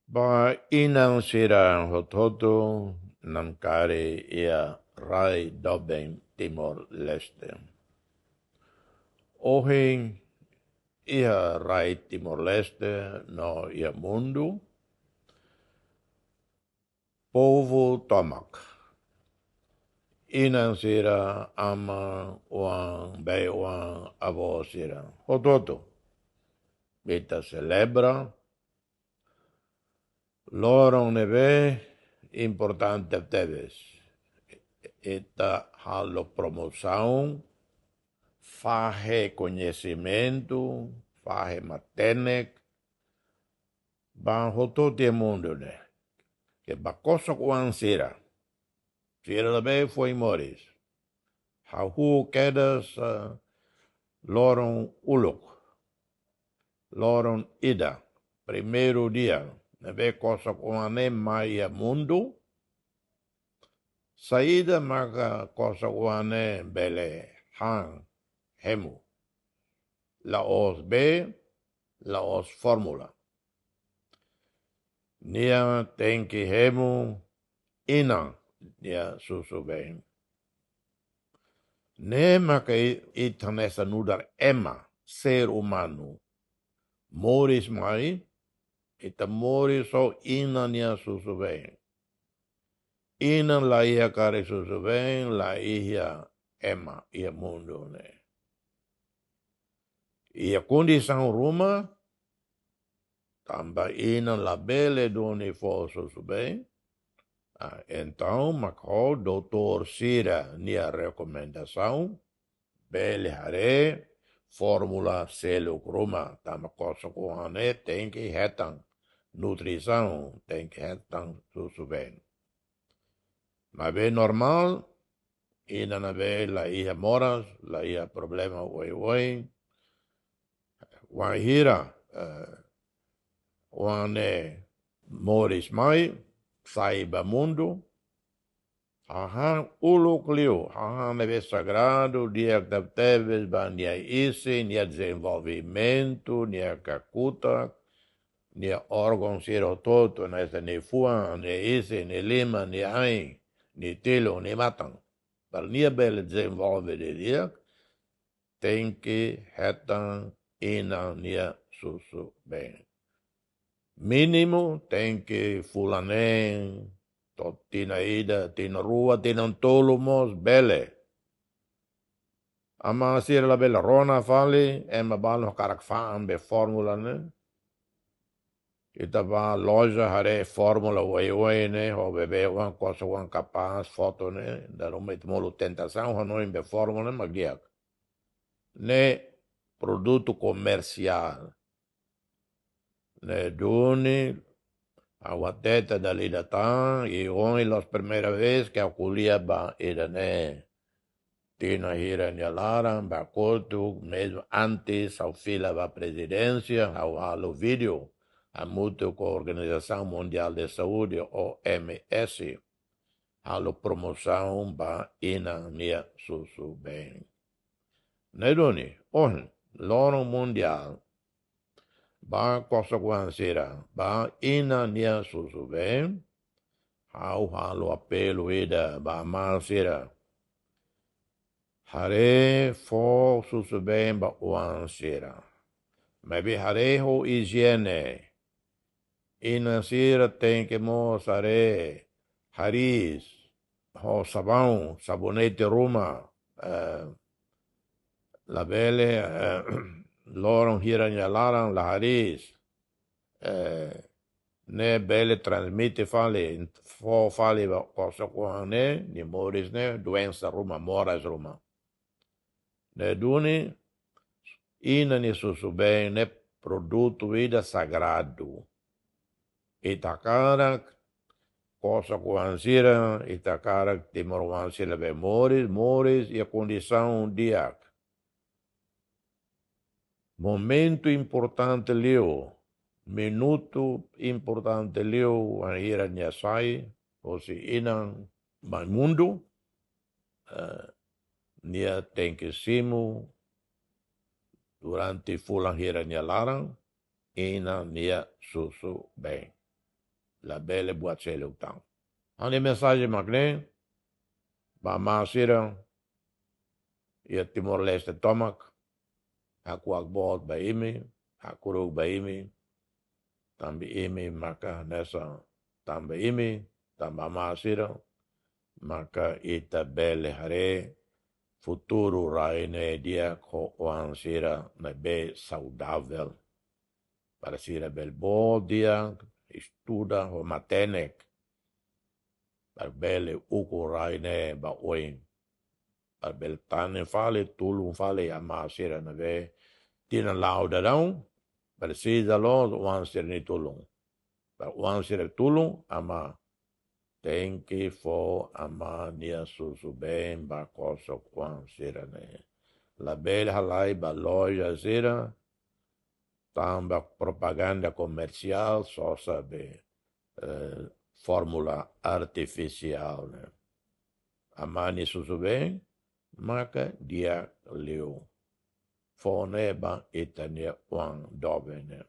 Ba inang sira hototo nam kare ia rai dobeng Timor Leste. Ohing ia rai Timor Leste no ia mundo. Povo tomak. Inang sira ama wang bei wang avo sira hototo. Beta celebra. Lorong neve importante teves. Esta halo promoção, faje conhecimento, faje matenek, bajo todo o mundo, né? Que bacosa com sira. Sira lebe foi moris. Hahu quedas loron uluk. Loron ida. Primeiro dia. Neve cosa com ane maia mundo. Saída maga cosa wane bele hang hemu. Laos B, Laos fórmula. Nia tenki hemu ina nia susu bem. Ne maka itanesa nudar ema ser humano. Moris mai, ita moris o ina nia susu bem. Ina la ia kare susu bem, la ia ema, ia mundo ne. Ia condição Roma, tamba ina la bele doni fosso bem. Então, Macau, doutor Sira, nia recomendação, bele hare, fórmula selo Roma, tama cosa coane, tem que retan, nutrição, tem que retan, susu bem. Mas bem normal, ina na bem, la ia moras, la ia problema oi, wahira, wane moris mai, saiba mundo, uluk liu, neve sagrado, dia que teves, nia isi, nia desenvolvimento, nia kakuta, nia órgão sirototo, nessa ne fuan, ne isi, ne lima, ne ai, ne tilo, ne matang. Para nia bele desenvolve de dia, tem que retan ina nia susu bem. Mínimo tem que fulanem, tina ida, tina rua, tina tolumos, bele. Ama sira la bela rona fali, ema balo karak faan be formula ne. Ita ba loja hare formula wei ne, ho bebe wan kosa wan capaz, foto ne, darum met molo tentação, ho no be formula magiak. Ne produto comercial. Ne duni, aguateta da lidatan, e hoje las primera vez que acolhia ba irane. Tina hira nyalaran, ba kotu, mesmo antes, ao fila ba presidência, ao halo vídeo, a mútua com a Organização Mundial de Saúde, OMS, halo promoção ba ina nia susu bem. Nedoni, loro mundial, ba consequência, ba ina nia susu bem, halo apelo ida ba mansira. Hare fo susu bem ba uansira. Maybe hare ho higiene. Ina sira tem que mosare haris, ho sabão, sabonete Roma, la bele, loron hira nyalaran la haris, ne bele transmite fale, fo fale cosa kuane, ni moris ne, doença Roma, moras Roma. Ne duni, ina ni susu bem, ne produto vida sagrado. Itacarak, cosa coansira, Itacarak, timorwansira be moris, e a condição diac. Momento importante leu, minuto importante leu, anhira nyasai, ou se inang mundo, nia tem que simu, durante fulan hira nyalarang, ina nia susu bem. la bele buat sele utang. Ani mensagem magne, ba masira, ia Timor Leste tomak, aku akbot ba imi, aku rug ba imi, tambi imi maka nessa tamba imi, tamba masira, maka ita bele hare, futuro raine dia ko oan sira na be saudável. Para sira bel bom dia, estuda o matenek, para bele uko raine ba oin. Para bel tane fale, tulu fale, ama sira na be, tina lauda não, para sira lo, oan sira ni tulung. Para oan sira tulung, ama tenki fo ama nia susu bem ba koso kwan sira ne. La bel halai ba loja sira, tamba propaganda comercial, só sabe fórmula artificial. Né? Amani susu bem, maka dia liu. Foneba itania wang dobe. Né?